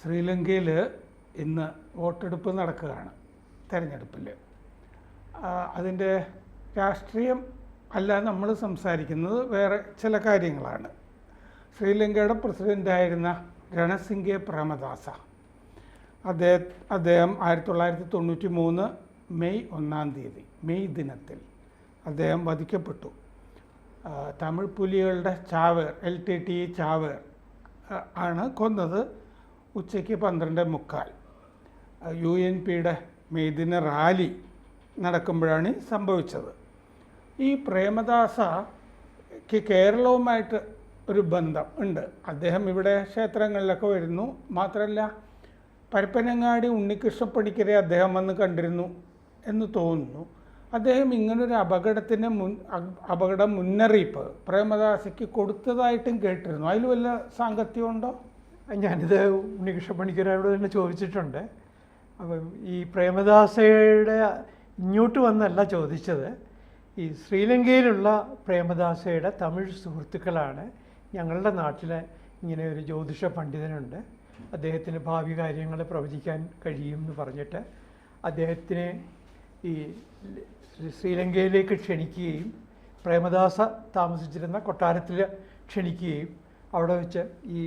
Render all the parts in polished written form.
ശ്രീലങ്കയിൽ ഇന്ന് വോട്ടെടുപ്പ് നടക്കുകയാണ്. തെരഞ്ഞെടുപ്പിൽ അതിൻ്റെ രാഷ്ട്രീയം അല്ല നമ്മൾ സംസാരിക്കുന്നത്, വേറെ ചില കാര്യങ്ങളാണ്. ശ്രീലങ്കയുടെ പ്രസിഡൻ്റായിരുന്ന രണസിംഗെ പ്രേമദാസ അദ്ദേഹം 1993 മെയ് 1 മെയ് ദിനത്തിൽ അദ്ദേഹം വധിക്കപ്പെട്ടു. തമിഴ് പുലികളുടെ ചാവേർ LTTE ചാവേർ ആണ് കൊന്നത്. ഉച്ചയ്ക്ക് 12:45 UNPയുടെ മെയ് ദിന റാലി നടക്കുമ്പോഴാണ് സംഭവിച്ചത്. ഈ പ്രേമദാസയ്ക്ക് കേരളവുമായിട്ട് ഒരു ബന്ധം ഉണ്ട്. അദ്ദേഹം ഇവിടെ ക്ഷേത്രങ്ങളിലൊക്കെ വരുന്നു. മാത്രമല്ല പരപ്പനങ്ങാടി ഉണ്ണികൃഷ്ണപ്പണിക്കരെ അദ്ദേഹം വന്ന് കണ്ടിരുന്നു എന്ന് തോന്നുന്നു. അദ്ദേഹം ഇങ്ങനൊരു അപകട മുന്നറിയിപ്പ് പ്രേമദാസയ്ക്ക് കൊടുത്തതായിട്ടും കേട്ടിരുന്നു. അതിൽ വല്ല സാങ്കത്യമുണ്ടോ? ഞാനിത് ഉണ്ണികൃഷ്ണപ്പണിക്കരോട് തന്നെ ചോദിച്ചിട്ടുണ്ട്. അപ്പം ഈ പ്രേമദാസയുടെ ഇങ്ങോട്ട് വന്നല്ല ചോദിച്ചത്. ഈ ശ്രീലങ്കയിലുള്ള പ്രേമദാസയുടെ തമിഴ് സുഹൃത്തുക്കളാണ് ഞങ്ങളുടെ നാട്ടിലെ ഇങ്ങനെ ഒരു ജ്യോതിഷ പണ്ഡിതനുണ്ട്, അദ്ദേഹത്തിന് ഭാവി കാര്യങ്ങൾ പ്രവചിക്കാൻ കഴിയുമെന്ന് പറഞ്ഞിട്ട് അദ്ദേഹത്തിനെ ഈ ശ്രീലങ്കയിലേക്ക് ക്ഷണിക്കുകയും പ്രേമദാസ താമസിച്ചിരുന്ന കൊട്ടാരത്തിൽ ക്ഷണിക്കുകയും അവിടെ വെച്ച് ഈ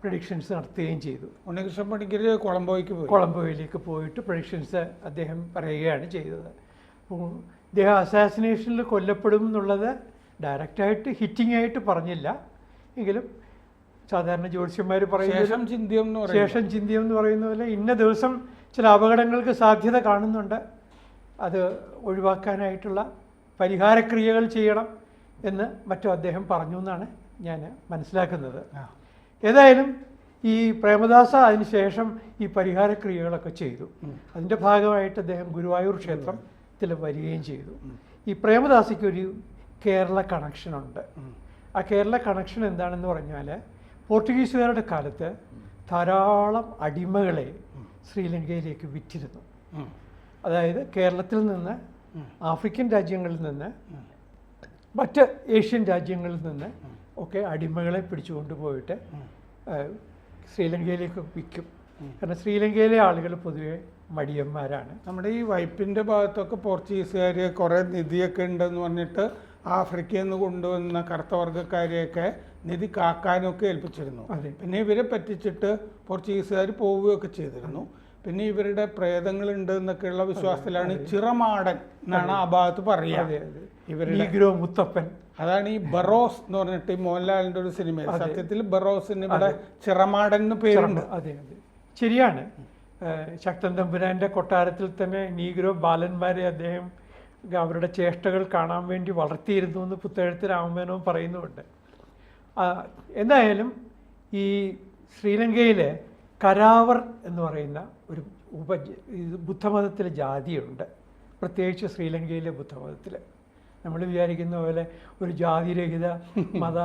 പ്രഡിക്ഷൻസ് നടത്തുകയും ചെയ്തു. ഉണ്ണികൃഷ്ണൻ പണിക്കർ കൊളംബോയിലേക്ക് പോയിട്ട് പ്രഡിക്ഷൻസ് അദ്ദേഹം പറയുകയാണ് ചെയ്തത്. അദ്ദേഹം അസാസിനേഷനിൽ കൊല്ലപ്പെടും എന്നുള്ളത് ഡയറക്റ്റായിട്ട് ഹിറ്റിംഗ് ആയിട്ട് പറഞ്ഞില്ല എങ്കിലും സാധാരണ ജ്യോത്സ്യന്മാർ പറയുന്നത് ശേഷം ചിന്തിയം എന്ന് പറയുന്ന പോലെ ഇന്ന ദിവസം ചില അപകടങ്ങൾക്ക് സാധ്യത കാണുന്നുണ്ട്, അത് ഒഴിവാക്കാനായിട്ടുള്ള പരിഹാരക്രിയകൾ ചെയ്യണം എന്ന് മറ്റും അദ്ദേഹം പറഞ്ഞു എന്നാണ് ഞാൻ മനസ്സിലാക്കുന്നത്. ഏതായാലും ഈ പ്രേമദാസ അതിനുശേഷം ഈ പരിഹാരക്രിയകളൊക്കെ ചെയ്തു. അതിൻ്റെ ഭാഗമായിട്ട് അദ്ദേഹം ഗുരുവായൂർ ക്ഷേത്രത്തിൽ വരികയും ചെയ്തു. ഈ പ്രേമദാസയ്ക്കൊരു കേരള കണക്ഷനുണ്ട്. ആ കേരള കണക്ഷൻ എന്താണെന്ന് പറഞ്ഞാൽ പോർച്ചുഗീസുകാരുടെ കാലത്ത് ധാരാളം അടിമകളെ ശ്രീലങ്കയിലേക്ക് വിറ്റിരുന്നു. അതായത് കേരളത്തിൽ നിന്ന് ആഫ്രിക്കൻ രാജ്യങ്ങളിൽ നിന്ന് മറ്റ് ഏഷ്യൻ രാജ്യങ്ങളിൽ നിന്ന് ഒക്കെ അടിമകളെ പിടിച്ചുകൊണ്ട് പോയിട്ട് ശ്രീലങ്കയിലേക്ക് വിൽക്കും. കാരണം ശ്രീലങ്കയിലെ ആളുകൾ പൊതുവെ മടിയന്മാരാണ്. നമ്മുടെ ഈ വൈപ്പിൻ്റെ ഭാഗത്തൊക്കെ പോർച്ചുഗീസുകാർ കുറേ നിധിയൊക്കെ ഉണ്ടെന്ന് പറഞ്ഞിട്ട് ആഫ്രിക്കയിൽ നിന്ന് കൊണ്ടുവന്ന കറുത്തവർഗ്ഗക്കാരെയൊക്കെ നിധി കാക്കാനൊക്കെ ഏൽപ്പിച്ചിരുന്നു. പിന്നെ ഇവരെ പറ്റിച്ചിട്ട് പോർച്ചുഗീസുകാർ പോവുകയൊക്കെ ചെയ്തിരുന്നു. പിന്നെ ഇവരുടെ പ്രേതങ്ങളുണ്ട് എന്നൊക്കെയുള്ള വിശ്വാസത്തിലാണ് ചിറമാടൻ എന്നാണ് ആ ഭാഗത്ത് പറയുക. ഇവരുടെ മുത്തപ്പൻ, അതാണ് ഈ ബറോസ് എന്ന് പറഞ്ഞിട്ട് ഈ മോഹൻലാലിൻ്റെ ഒരു സിനിമ. സത്യത്തിൽ ബറോസിന് ഇവിടെ ചിറമാടൻ എന്ന് പേരുണ്ട്. അതെ അതെ ശരിയാണ്. ശക്തൻ തമ്പുരാൻ്റെ കൊട്ടാരത്തിൽ തന്നെ നീഗ്രോ ബാലന്മാരെ അദ്ദേഹം അവരുടെ ചേഷ്ടകൾ കാണാൻ വേണ്ടി വളർത്തിയിരുന്നു എന്ന് പുത്തേഴത്ത് രാമമേനോൻ പറയുന്നുമുണ്ട്. എന്തായാലും ഈ ശ്രീലങ്കയിലെ കരാവർ എന്ന് പറയുന്ന ഒരു ബുദ്ധമതത്തിലെ ജാതിയുണ്ട്. പ്രത്യേകിച്ച് ശ്രീലങ്കയിലെ ബുദ്ധമതത്തിൽ നമ്മൾ വിചാരിക്കുന്ന പോലെ ഒരു ജാതിരഹിത മത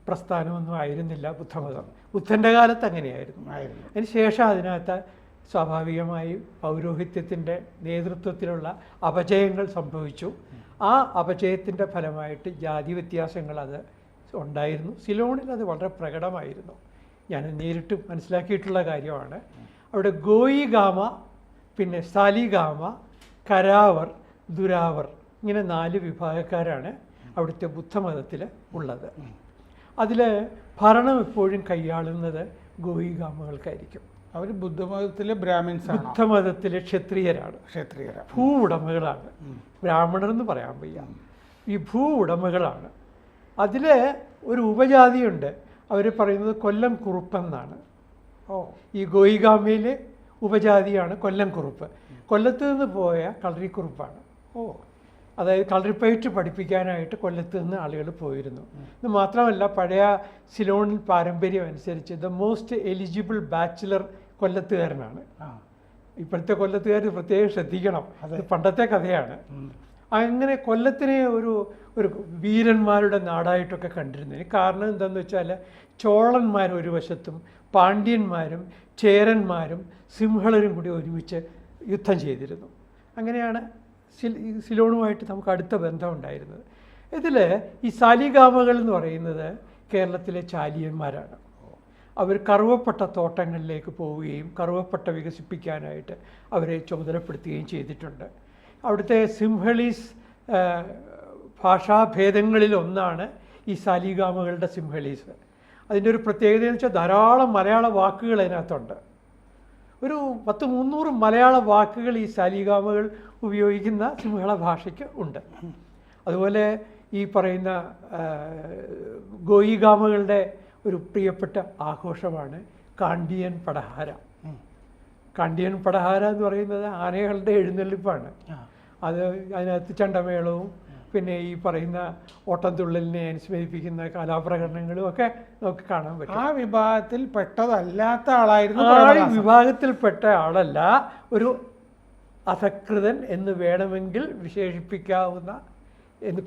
പ്രസ്ഥാനമൊന്നും ആയിരുന്നില്ല ബുദ്ധമതം. ബുദ്ധൻ്റെ കാലത്ത് അങ്ങനെയായിരുന്നു. അതിന് ശേഷം അതിനകത്ത് സ്വാഭാവികമായി പൗരോഹിത്യത്തിൻ്റെ നേതൃത്വത്തിലുള്ള അപജയങ്ങൾ സംഭവിച്ചു. ആ അപജയത്തിൻ്റെ ഫലമായിട്ട് ജാതി വ്യത്യാസങ്ങൾ അത് ഉണ്ടായിരുന്നു. സിലോണിൽ അത് വളരെ പ്രകടമായിരുന്നു. ഞാൻ നേരിട്ട് മനസ്സിലാക്കിയിട്ടുള്ള കാര്യമാണ്. അവിടെ ഗോയിഗാമ, പിന്നെ സാലിഗാമ, കരാവർ, ദുരാവർ, ഇങ്ങനെ 4 വിഭാഗക്കാരാണ് അവിടുത്തെ ബുദ്ധമതത്തിൽ ഉള്ളത്. അതിൽ ഭരണം എപ്പോഴും കൈയാളുന്നത് ഗോയിഗാമകൾക്കായിരിക്കും. അവർ ബുദ്ധമതത്തിലെ ബ്രാഹ്മിൻസ്, ബുദ്ധമതത്തിലെ ക്ഷത്രിയരാണ്. ഭൂ ഉടമകളാണ്. ബ്രാഹ്മണർ എന്ന് പറയാൻ വയ്യ. ഈ ഭൂ ഉടമകളാണ്. അതിൽ ഒരു ഉപജാതിയുണ്ട്, അവർ പറയുന്നത് കൊല്ലം കുറുപ്പെന്നാണ്. ഈ ഗോയിഗാമയിലെ ഉപജാതിയാണ് കൊല്ലം കുറുപ്പ്. കൊല്ലത്ത് നിന്ന് പോയ കളരിക്കുറുപ്പാണ്. അതായത് കളരിപ്പയറ്റ് പഠിപ്പിക്കാനായിട്ട് കൊല്ലത്ത് നിന്ന് ആളുകൾ പോയിരുന്നു. ഇത് മാത്രമല്ല, പഴയ സിലോൺ പാരമ്പര്യം അനുസരിച്ച് ദ മോസ്റ്റ് എലിജിബിൾ ബാച്ചിലർ കൊല്ലത്തുകാരനാണ്. ഇപ്പോഴത്തെ കൊല്ലത്തുകാർ പ്രത്യേകം ശ്രദ്ധിക്കണം, അത് പണ്ടത്തെ കഥയാണ്. അങ്ങനെ കൊല്ലത്തിനെ ഒരു വീരന്മാരുടെ നാടായിട്ടൊക്കെ കണ്ടിരുന്നതിന് കാരണം എന്താണെന്ന് വെച്ചാൽ ചോളന്മാർ ഒരു വശത്തും പാണ്ഡ്യന്മാരും ചേരന്മാരും സിംഹളരും കൂടി ഒരുമിച്ച് യുദ്ധം ചെയ്തിരുന്നു. അങ്ങനെയാണ് സിലോണുമായിട്ട് നമുക്ക് അടുത്ത ബന്ധം ഉണ്ടായിരുന്നത്. ഇതിൽ ഈ സാലിഗാമകൾ എന്ന് പറയുന്നത് കേരളത്തിലെ ചാലിയന്മാരാണ്. അവർ കറുവപ്പട്ട തോട്ടങ്ങളിലേക്ക് പോവുകയും കറുവപ്പട്ട വികസിപ്പിക്കാനായിട്ട് അവരെ ചുമതലപ്പെടുത്തുകയും ചെയ്തിട്ടുണ്ട്. അവിടുത്തെ സിംഹളീസ് ഭാഷാഭേദങ്ങളിൽ ഒന്നാണ് ഈ സാലിഗാമകളുടെ സിംഹളീസ്. അതിൻ്റെ ഒരു പ്രത്യേകത എന്ന് വെച്ചാൽ ധാരാളം മലയാള വാക്കുകൾ അതിനകത്തുണ്ട്. ഒരു 300 മലയാള വാക്കുകൾ ഈ സാലിഗാമകൾ ഉപയോഗിക്കുന്ന സിംഹള ഭാഷയ്ക്ക് ഉണ്ട്. അതുപോലെ ഈ പറയുന്ന ഗോയിഗാമകളുടെ ഒരു പ്രിയപ്പെട്ട ആഘോഷമാണ് കാണ്ടിയൻ പടഹാര. കാണ്ടിയൻ പടഹാര എന്ന് പറയുന്നത് ആനകളുടെ എഴുന്നള്ളിപ്പാണ്. അത് അതിനകത്ത് ചണ്ടമേളവും പിന്നെ ഈ പറയുന്ന ഓട്ടംതുള്ളലിനെ അനുസ്മരിപ്പിക്കുന്ന കലാപ്രകടനങ്ങളും ഒക്കെ നമുക്ക് കാണാൻ പറ്റും. ആ വിഭാഗത്തിൽ പെട്ടതല്ലാത്ത ആളായിരുന്നു. വിഭാഗത്തിൽപ്പെട്ട ആളല്ല, ഒരു അധകൃതൻ എന്ന് വേണമെങ്കിൽ വിശേഷിപ്പിക്കാവുന്ന.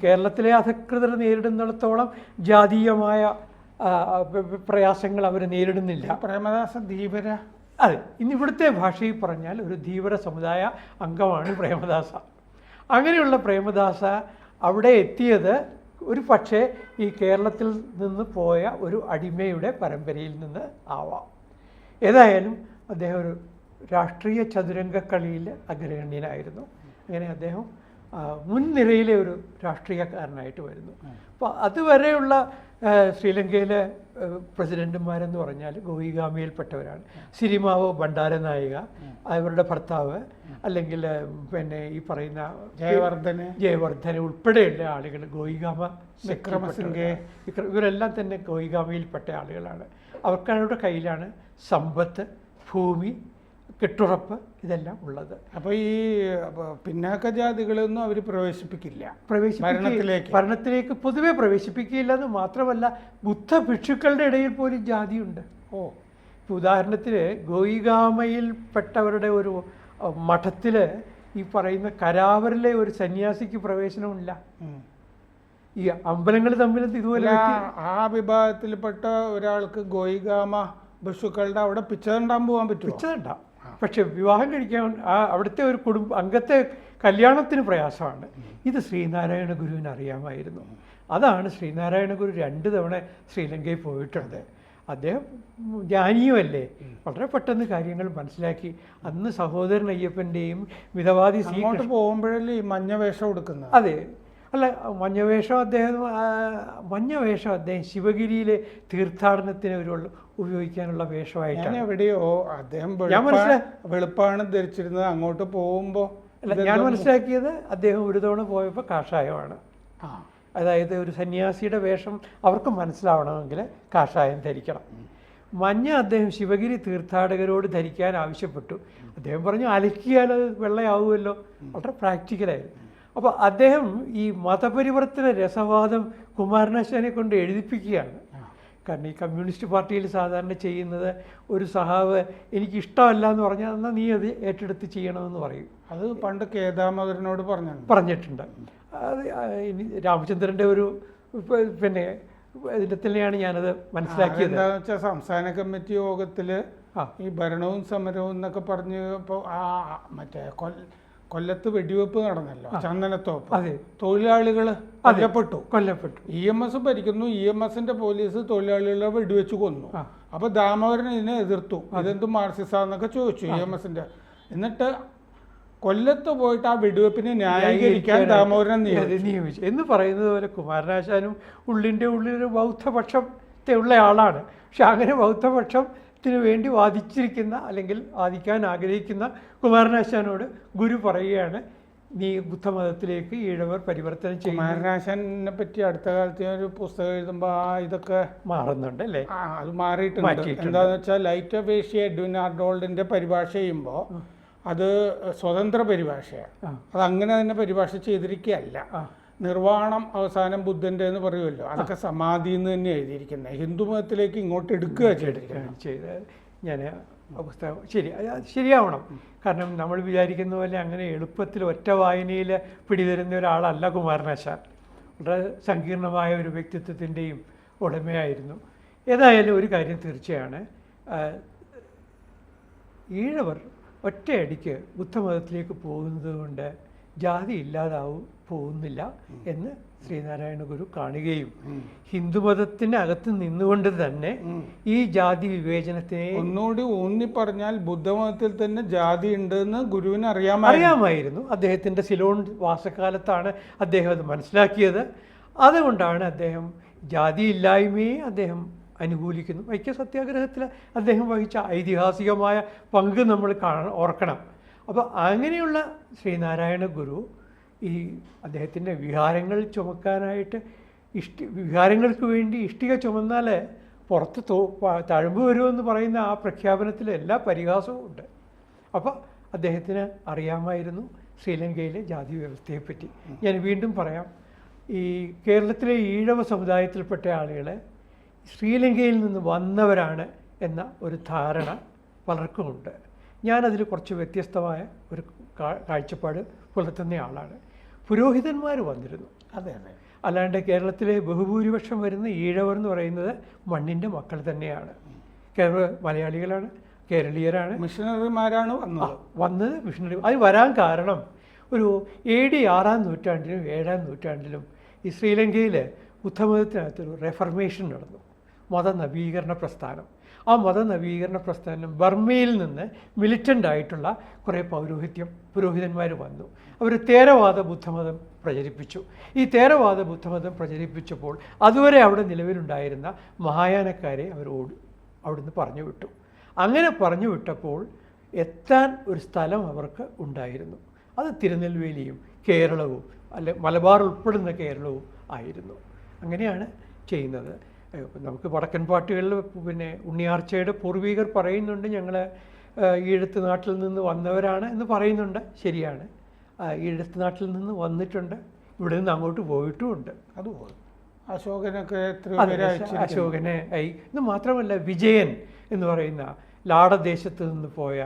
കേരളത്തിലെ അധകൃതർ നേരിടുന്നിടത്തോളം ജാതീയമായ പ്രയാസങ്ങൾ അവർ നേരിടുന്നില്ല. പ്രേമദാസ ധീവര, അതെ, ഇന്നിവിടുത്തെ ഭാഷയിൽ പറഞ്ഞാൽ ഒരു ധീവര സമുദായ അംഗമാണ് പ്രേമദാസ. അങ്ങനെയുള്ള പ്രേമദാസ അവിടെ എത്തിയത് ഒരു പക്ഷേ ഈ കേരളത്തിൽ നിന്ന് പോയ ഒരു അടിമയുടെ പരമ്പരയിൽ നിന്ന് ആവാം. ഏതായാലും അദ്ദേഹം ഒരു രാഷ്ട്രീയ ചതുരംഗക്കളിയിൽ അഗ്രഗണ്യനായിരുന്നു. അങ്ങനെ അദ്ദേഹം മുൻനിരയിലെ ഒരു രാഷ്ട്രീയക്കാരനായിട്ട് വരുന്നു. അപ്പോൾ അതുവരെയുള്ള ശ്രീലങ്കയിലെ പ്രസിഡന്റുമാരെന്ന് പറഞ്ഞാൽ ഗോയിഗാമിയിൽപ്പെട്ടവരാണ്. സിരിമാവോ ഭണ്ഡാരനായിക, അവരുടെ ഭർത്താവ്, അല്ലെങ്കിൽ പിന്നെ ഈ പറയുന്ന ജയവർദ്ധന ഉൾപ്പെടെയുള്ള ആളുകൾ ഗോയിഗാമ, വിക്രമസിംഗെ, ഇവരെല്ലാം തന്നെ ഗോയിഗാമയിൽപ്പെട്ട ആളുകളാണ്. അവരുടെ കയ്യിലാണ് സമ്പത്ത്, ഭൂമി, കെട്ടുറപ്പ് ഇതെല്ലാം ഉള്ളത്. അപ്പോൾ ഈ പിന്നാക്ക ജാതികളൊന്നും അവർ പ്രവേശിപ്പിക്കില്ല, ഭരണത്തിലേക്ക് പൊതുവെ പ്രവേശിപ്പിക്കില്ല. എന്ന് മാത്രമല്ല, ബുദ്ധഭിക്ഷുക്കളുടെ ഇടയിൽ പോലും ജാതിയുണ്ട്. ഉദാഹരണത്തിന് ഗോയിഗാമയിൽപ്പെട്ടവരുടെ ഒരു മഠത്തിൽ ഈ പറയുന്ന കരാവരിലെ ഒരു സന്യാസിക്ക് പ്രവേശനമില്ല. ഈ അമ്പലങ്ങൾ തമ്മിൽ ഇതുപോലെ ആ വിഭാഗത്തിൽപ്പെട്ട ഒരാൾക്ക് ഗോയിഗാമ ഭിക്ഷുക്കളുടെ അവിടെ പിച്ചതണ്ടാൻ പോകാൻ പറ്റും. പിച്ചതണ്ടാം, പക്ഷെ വിവാഹം കഴിക്കാൻ അവിടുത്തെ ഒരു അംഗത്തെ കല്യാണത്തിന് പ്രയാസമാണ്. ഇത് ശ്രീനാരായണ ഗുരുവിന് അറിയാമായിരുന്നു. അതാണ് ശ്രീനാരായണ ഗുരു 2 തവണ ശ്രീലങ്കയിൽ പോയിട്ടുണ്ട്. അദ്ദേഹം ജ്ഞാനിയുമല്ലേ, വളരെ പെട്ടെന്ന് കാര്യങ്ങൾ മനസ്സിലാക്കി. അന്ന് സഹോദരൻ അയ്യപ്പൻ്റെയും മിതവാദി അങ്ങോട്ട് പോകുമ്പോഴല്ലേ ഈ മഞ്ഞ വേഷം കൊടുക്കുന്നത്. അതെ, അല്ല, മഞ്ഞവേഷം അദ്ദേഹം ശിവഗിരിയിലെ തീർത്ഥാടനത്തിന് ഉപയോഗിക്കാനുള്ള വേഷമായിട്ടാണ്. എവിടെയോ അദ്ദേഹം വെളുപ്പാണ് ധരിച്ചിരുന്നത്. അങ്ങോട്ട് പോകുമ്പോൾ അല്ല, ഞാൻ മനസ്സിലാക്കിയത് അദ്ദേഹം ഒരു തവണ പോയപ്പോൾ കാഷായമാണ്. അതായത് ഒരു സന്യാസിയുടെ വേഷം അവർക്ക് മനസ്സിലാവണമെങ്കിൽ കാഷായം ധരിക്കണം. മഞ്ഞ അദ്ദേഹം ശിവഗിരി തീർത്ഥാടകരോട് ധരിക്കാൻ ആവശ്യപ്പെട്ടു. അദ്ദേഹം പറഞ്ഞു അലക്കിയാൽ അത് വെള്ളയാവുമല്ലോ. വളരെ പ്രാക്ടിക്കലായിരുന്നു. അപ്പോൾ അദ്ദേഹം ഈ മതപരിവർത്തന രസവാദം കുമാരനാശാനെ കൊണ്ട് എഴുതിപ്പിക്കുകയാണ്. കാരണം ഈ കമ്മ്യൂണിസ്റ്റ് പാർട്ടിയിൽ സാധാരണ ചെയ്യുന്നത് ഒരു സഹാവ് എനിക്കിഷ്ടമല്ല എന്ന് പറഞ്ഞാൽ എന്നാൽ നീ അത് ഏറ്റെടുത്ത് ചെയ്യണമെന്ന് പറയും. അത് പണ്ട് കേദാമോദരനോട് പറഞ്ഞിട്ടുണ്ട്. അത് രാമചന്ദ്രൻ്റെ ഒരു പിന്നെ ഇതിൻ്റെ തന്നെയാണ് ഞാനത് മനസ്സിലാക്കിയത്. എന്താണെന്ന് വെച്ചാൽ സംസ്ഥാന കമ്മിറ്റി യോഗത്തിൽ ഈ ഭരണവും സമരവും എന്നൊക്കെ പറഞ്ഞ് ഇപ്പോൾ മറ്റേ കൊല്ലത്ത് വെടിവെപ്പ് നടന്നല്ലോ, ചന്ദനത്തോപ്പ്. അതെ, തൊഴിലാളികൾ കൊല്ലപ്പെട്ടു. EMS ഭരിക്കുന്നു. EMSന്റെ പോലീസ് തൊഴിലാളികളെ വെടിവെച്ച് കൊന്നു. അപ്പൊ ദാമോദരൻ ഇതിനെ എതിർത്തു. ഇതെന്തും മാർക്സിസാന്നൊക്കെ ചോദിച്ചു EMSന്റെ. എന്നിട്ട് കൊല്ലത്ത് പോയിട്ട് ആ വെടിവെപ്പിനെ ന്യായീകരിക്കാൻ ദാമോദരൻ നിയമിച്ചു എന്ന് പറയുന്നത് പോലെ കുമാരനാശാനും ഉള്ളിലൊരു ബൗദ്ധപക്ഷത്തെ ഉള്ള ആളാണ്. പക്ഷെ അങ്ങനെ ബൗദ്ധപക്ഷത്തിന് വേണ്ടി വാദിച്ചിരിക്കുന്ന അല്ലെങ്കിൽ വാദിക്കാൻ ആഗ്രഹിക്കുന്ന കുമാരനാശാനോട് ഗുരു പറയുകയാണ്, നീ ബുദ്ധമതത്തിലേക്ക് ഈഴവർ പരിവർത്തനം ചെയ്യും. കുമാരനാശാനെ പറ്റി അടുത്ത കാലത്ത് ഒരു പുസ്തകം എഴുതുമ്പോൾ ഇതൊക്കെ മാറുന്നുണ്ട് അല്ലേ? അത് മാറിയിട്ടുണ്ട്. എന്താണെന്ന് വെച്ചാൽ ലൈറ്റ് ഓഫ് ഏഷ്യ എഡ്വിൻ ആർണോൾഡിന്റെ പരിഭാഷ ചെയ്യുമ്പോൾ അത് സ്വതന്ത്ര പരിഭാഷയാണ്. അത് അങ്ങനെ തന്നെ പരിഭാഷ ചെയ്തിരിക്കുകയല്ല. നിർവ്വാണം അവസാനം ബുദ്ധൻ്റെ എന്ന് പറയുമല്ലോ, അതൊക്കെ സമാധി എന്ന് തന്നെ എഴുതിയിരിക്കുന്നത്. ഹിന്ദുമതത്തിലേക്ക് ഇങ്ങോട്ട് എടുക്കുക ചെയ്ത് ഞാൻ പുസ്തകം ശരിയാവണം. കാരണം നമ്മൾ വിചാരിക്കുന്ന പോലെ അങ്ങനെ എളുപ്പത്തിൽ ഒറ്റ വായനയിൽ പിടിതരുന്ന ഒരാളല്ല കുമാരനാശാൻ. വളരെ സങ്കീർണമായ ഒരു വ്യക്തിത്വത്തിൻ്റെയും ഉടമയായിരുന്നു. ഏതായാലും ഒരു കാര്യം തീർച്ചയാണ്, ഈഴവർ ഒറ്റയടിക്ക് ബുദ്ധമതത്തിലേക്ക് പോകുന്നത് കൊണ്ട് ജാതി പോകുന്നില്ല എന്ന് ശ്രീനാരായണ ഗുരു കാണുകയും ഹിന്ദുമതത്തിനകത്ത് നിന്നുകൊണ്ട് തന്നെ ഈ ജാതി വിവേചനത്തെ ഒന്നുകൂടി ഊന്നി പറഞ്ഞാൽ ബുദ്ധമതത്തിൽ തന്നെ ജാതി ഉണ്ടെന്ന് ഗുരുവിന് അറിയാമായിരുന്നു. അദ്ദേഹത്തിൻ്റെ സിലോൺ വാസക്കാലത്താണ് അദ്ദേഹം അത് മനസ്സിലാക്കിയത്. അതുകൊണ്ടാണ് അദ്ദേഹം ജാതിയില്ലായ്മയെ അദ്ദേഹം അനുകൂലിക്കുന്നു. വൈക്കം സത്യാഗ്രഹത്തിൽ അദ്ദേഹം വഹിച്ച ഐതിഹാസികമായ പങ്ക് നമ്മൾ ഓർക്കണം. അപ്പോൾ അങ്ങനെയുള്ള ശ്രീനാരായണ ഗുരു ഈ അദ്ദേഹത്തിൻ്റെ വിഹാരങ്ങൾ ചുമക്കാനായിട്ട് വിഹാരങ്ങൾക്ക് വേണ്ടി ഇഷ്ടിക ചുമന്നാൽ പുറത്ത് തഴമ്പ് വരുമെന്ന് പറയുന്ന ആ പ്രഖ്യാപനത്തിൽ എല്ലാ പരിഹാസവും ഉണ്ട്. അപ്പോൾ അദ്ദേഹത്തിന് അറിയാമായിരുന്നു ശ്രീലങ്കയിലെ ജാതി വ്യവസ്ഥയെപ്പറ്റി. ഞാൻ വീണ്ടും പറയാം, ഈ കേരളത്തിലെ ഈഴവ സമുദായത്തിൽപ്പെട്ട ആളുകളെ ശ്രീലങ്കയിൽ നിന്ന് വന്നവരാണ് എന്ന ഒരു ധാരണ പലർക്കുമുണ്ട്. ഞാനതിൽ കുറച്ച് വ്യത്യസ്തമായ ഒരു കാഴ്ചപ്പാട് പുലർത്തുന്ന ആളാണ്. പുരോഹിതന്മാർ വന്നിരുന്നു, അതെ അതെ, അല്ലാണ്ട് കേരളത്തിലെ ബഹുഭൂരിപക്ഷം വരുന്ന ഈഴവർ എന്ന് പറയുന്നത് മണ്ണിൻ്റെ മക്കൾ തന്നെയാണ്. മലയാളികളാണ്, കേരളീയരാണ്, മിഷണറിമാരാണ് വന്നത് മിഷണറി. അത് വരാൻ കാരണം ഒരു AD 6-ാം നൂറ്റാണ്ടിലും 7-ാം നൂറ്റാണ്ടിലും ഈ ശ്രീലങ്കയിൽ ബുദ്ധമതത്തിനകത്തൊരു റെഫർമേഷൻ നടന്നു, മതനവീകരണ പ്രസ്ഥാനം. ആ മതനവീകരണ പ്രസ്ഥാനം ബർമയിൽ നിന്ന് മിലിറ്റൻ്റ് ആയിട്ടുള്ള കുറേ പുരോഹിതന്മാർ വന്നു. അവർ തേരവാദ ബുദ്ധമതം പ്രചരിപ്പിച്ചു. ഈ തേരവാദ ബുദ്ധമതം പ്രചരിപ്പിച്ചപ്പോൾ അതുവരെ അവിടെ നിലവിലുണ്ടായിരുന്ന മഹായാനക്കാരെ അവിടുന്ന് പറഞ്ഞു വിട്ടു. അങ്ങനെ പറഞ്ഞു വിട്ടപ്പോൾ എത്താൻ ഒരു സ്ഥലം അവർക്ക് ഉണ്ടായിരുന്നു. അത് തിരുനെൽവേലിയും കേരളവും മലബാർ ഉൾപ്പെടുന്ന കേരളവും ആയിരുന്നു. അങ്ങനെയാണ് ചെയ്യുന്നത്. നമുക്ക് വടക്കൻ പാട്ടുകളിൽ ഉണ്ണിയാർച്ചയുടെ പൂർവികർ പറയുന്നുണ്ട്, ഞങ്ങൾ ഈഴത്ത് നാട്ടിൽ നിന്ന് വന്നവരാണ് എന്ന് പറയുന്നുണ്ട്. ശരിയാണ്, ഈഴത്ത് നാട്ടിൽ നിന്ന് വന്നിട്ടുണ്ട്, ഇവിടെ നിന്ന് അങ്ങോട്ട് പോയിട്ടുമുണ്ട്. അതുപോലെ അശോകനൊക്കെ അശോകനെ ഇത് മാത്രമല്ല, വിജയൻ എന്ന് പറയുന്ന ലാടദേശത്ത് നിന്ന് പോയ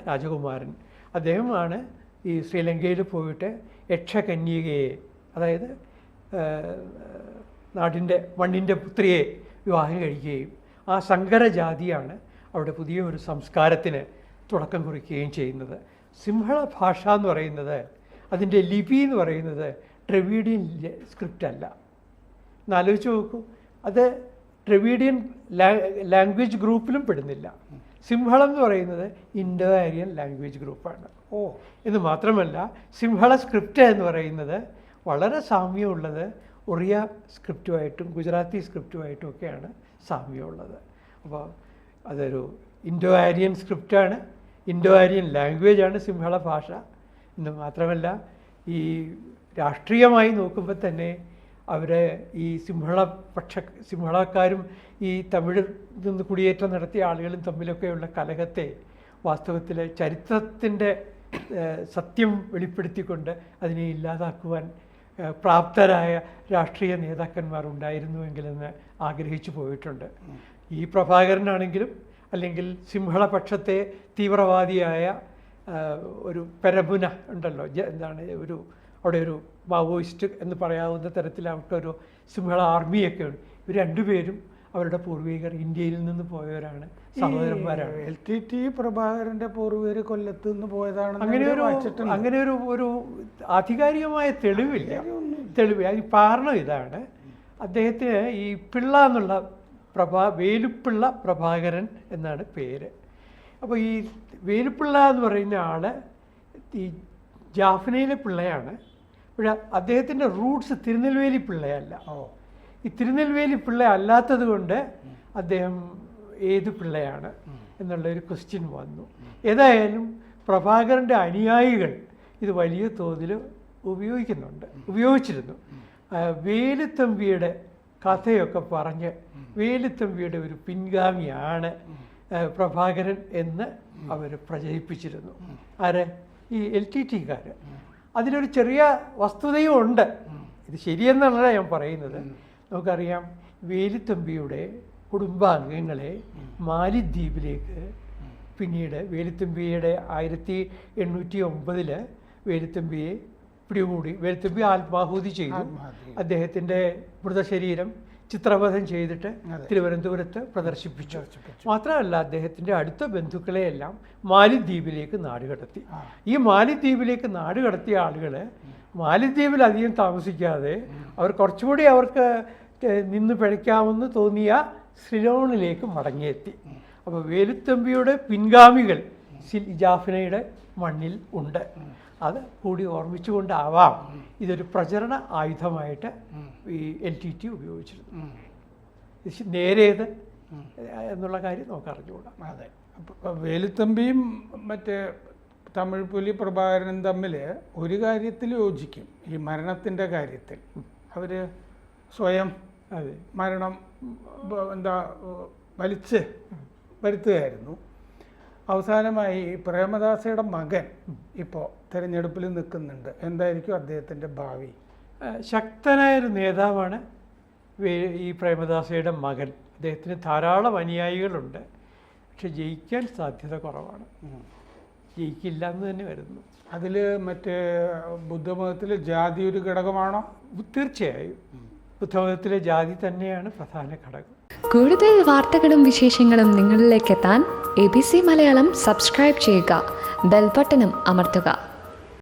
രാജകുമാരൻ അദ്ദേഹമാണ് ഈ ശ്രീലങ്കയിൽ പോയിട്ട് യക്ഷകന്യകയെ, അതായത് മണ്ണിൻ്റെ പുത്രിയെ വിവാഹം കഴിക്കുകയും ആ സങ്കരജാതിയാണ് അവിടെ പുതിയ ഒരു സംസ്കാരത്തിന് തുടക്കം കുറിക്കുകയും ചെയ്യുന്നത്. സിംഹള ഭാഷ എന്ന് പറയുന്നത്, അതിൻ്റെ ലിപി എന്ന് പറയുന്നത് ഡ്രവീഡിയൻ സ്ക്രിപ്റ്റ് അല്ല. എന്നാലോചിച്ച് നോക്കൂ, അത് ഡ്രവീഡിയൻ ലാംഗ്വേജ് ഗ്രൂപ്പിലും പെടുന്നില്ല. സിംഹളം എന്ന് പറയുന്നത് ഇൻഡോ ആര്യൻ ലാംഗ്വേജ് ഗ്രൂപ്പാണ്. എന്ന് മാത്രമല്ല, സിംഹള സ്ക്രിപ്റ്റ് എന്ന് പറയുന്നത് വളരെ സാമ്യമുള്ളത് ഒറിയ സ്ക്രിപ്റ്റുമായിട്ടും ഗുജറാത്തി സ്ക്രിപ്റ്റുമായിട്ടും ഒക്കെയാണ് സാമ്യമുള്ളത്. അപ്പോൾ അതൊരു ഇൻഡോ ആര്യൻ സ്ക്രിപ്റ്റാണ്, ഇൻഡോ ആര്യൻ ലാംഗ്വേജാണ് സിംഹള ഭാഷ. എന്ന് മാത്രമല്ല, ഈ രാഷ്ട്രീയമായി നോക്കുമ്പോൾ തന്നെ അവരെ ഈ സിംഹളക്കാരും ഈ തമിഴിൽ നിന്ന് കുടിയേറ്റം നടത്തിയ ആളുകളും തമ്മിലൊക്കെയുള്ള കലഹത്തെ വാസ്തവത്തിൽ ചരിത്രത്തിൻ്റെ സത്യം വെളിപ്പെടുത്തിക്കൊണ്ട് അതിനെ ഇല്ലാതാക്കുവാൻ പ്രാപ്തരായ രാഷ്ട്രീയ നേതാക്കന്മാർ ഉണ്ടായിരുന്നുവെങ്കിലെന്ന് ആഗ്രഹിച്ചു പോയിട്ടുണ്ട്. ഈ പ്രഭാകരനാണെങ്കിലും അല്ലെങ്കിൽ സിംഹളപക്ഷത്തെ തീവ്രവാദിയായ ഒരു പെരമുന ഉണ്ടല്ലോ, അവിടെ ഒരു മാവോയിസ്റ്റ് എന്ന് പറയാവുന്ന തരത്തിൽ അവർക്കൊരു സിംഹള ആർമിയൊക്കെ ഉണ്ട്. ഇവർ രണ്ടുപേരും അവരുടെ പൂർവികർ ഇന്ത്യയിൽ നിന്ന് പോയവരാണ്, സഹോദരന്മാരാണ്. LTT പ്രഭാകരന്റെ പൂർവികർ കൊല്ലത്ത് നിന്ന് പോയതാണ്. അങ്ങനെ ഒരു ആധികാരികമായ തെളിവ് കാരണം ഇതാണ്, അദ്ദേഹത്തിന് ഈ പിള്ള എന്നുള്ള വേലുപ്പിള്ള പ്രഭാകരൻ എന്നാണ് പേര്. അപ്പോൾ ഈ വേലുപ്പിള്ള എന്ന് പറയുന്ന ആള് ഈ ജാഫ്നയിലെ പിള്ളയാണ്. പക്ഷേ അദ്ദേഹത്തിൻ്റെ റൂട്ട്സ് തിരുനെൽവേലി പിള്ളയല്ല. ഈ തിരുനെൽവേലി പിള്ള അല്ലാത്തത് കൊണ്ട് അദ്ദേഹം ഏത് പിള്ളയാണ് എന്നുള്ളൊരു ക്വസ്റ്റ്യൻ വന്നു. ഏതായാലും പ്രഭാകരൻ്റെ അനുയായികൾ ഇത് വലിയ തോതിൽ ഉപയോഗിച്ചിരുന്നു. വേലുത്തമ്പിയുടെ കഥയൊക്കെ പറഞ്ഞ് വേലുത്തമ്പിയുടെ ഒരു പിൻഗാമിയാണ് പ്രഭാകരൻ എന്ന് അവർ പ്രചരിപ്പിച്ചിരുന്നു. ഈ LTTക്കാർ. അതിലൊരു ചെറിയ വസ്തുതയും ഉണ്ട്, ഇത് ശരിയെന്നല്ല ഞാൻ പറയുന്നത്. നമുക്കറിയാം, വേലുത്തമ്പിയുടെ കുടുംബാംഗങ്ങളെ മാലിദ്വീപിലേക്ക് പിന്നീട് വേലുത്തമ്പിയുടെ 1809 വേലുത്തമ്പിയെ പിടികൂടി. വേലുത്തമ്പി ആത്മാഹൂതി ചെയ്തു. അദ്ദേഹത്തിൻ്റെ മൃതശരീരം ചിത്രവധം ചെയ്തിട്ട് അതെ. തിരുവനന്തപുരത്ത് പ്രദർശിപ്പിച്ചു. മാത്രമല്ല അദ്ദേഹത്തിൻ്റെ അടുത്ത ബന്ധുക്കളെയെല്ലാം മാലിദ്വീപിലേക്ക് നാടുകടത്തി. ഈ മാലിദ്വീപിലേക്ക് നാടുകടത്തിയ ആളുകൾ മാലിദ്വീപിൽ അധികം താമസിക്കാതെ അവർ കുറച്ചുകൂടി അവർക്ക് നിന്ന് പിഴയ്ക്കാമെന്ന് തോന്നിയ സിലോണിലേക്ക് മടങ്ങിയെത്തി. അപ്പോൾ വേലുത്തമ്പിയുടെ പിൻഗാമികൾ ജാഫ്നയുടെ മണ്ണിൽ ഉണ്ട്. അത് കൂടി ഓർമ്മിച്ചുകൊണ്ടാവാം ഇതൊരു പ്രചരണ ആയുധമായിട്ട് ഈ LTT ഉപയോഗിച്ചിരുന്നു. നേരേത് എന്നുള്ള കാര്യം നമുക്ക് അറിഞ്ഞുകൂടാ. അതെ. അപ്പോൾ വേലുത്തമ്പിയും മറ്റേ തമിഴ് പുലി പ്രഭാകരനും തമ്മിൽ ഒരു കാര്യത്തിൽ യോജിക്കും, ഈ മരണത്തിൻ്റെ കാര്യത്തിൽ. അവർ സ്വയം മരണം വലിച്ച് വരുത്തുകയായിരുന്നു. അവസാനമായി പ്രേമദാസയുടെ മകൻ ഇപ്പോൾ തിരഞ്ഞെടുപ്പിൽ നിൽക്കുന്നുണ്ട്. എന്തായിരിക്കും അദ്ദേഹത്തിൻ്റെ ഭാവി? ശക്തനായൊരു നേതാവാണ് ഈ പ്രേമദാസയുടെ മകൻ. അദ്ദേഹത്തിന് ധാരാളം അനുയായികളുണ്ട്. പക്ഷെ ജയിക്കാൻ സാധ്യത കുറവാണ്. ജയിക്കില്ല എന്ന് തന്നെ വരുന്നു. അതിൽ മറ്റേ ബുദ്ധമതത്തിൽ ജാതി ഒരു ഘടകമാണോ? തീർച്ചയായും ബുദ്ധമതത്തിലെ ജാതി തന്നെയാണ് പ്രധാന ഘടകം. കൂടുതൽ വാർത്തകളും വിശേഷങ്ങളും നിങ്ങളിലേക്ക് എത്താൻ ABC മലയാളം സബ്സ്ക്രൈബ് ചെയ്യുക, ബെൽബട്ടനും അമർത്തുക.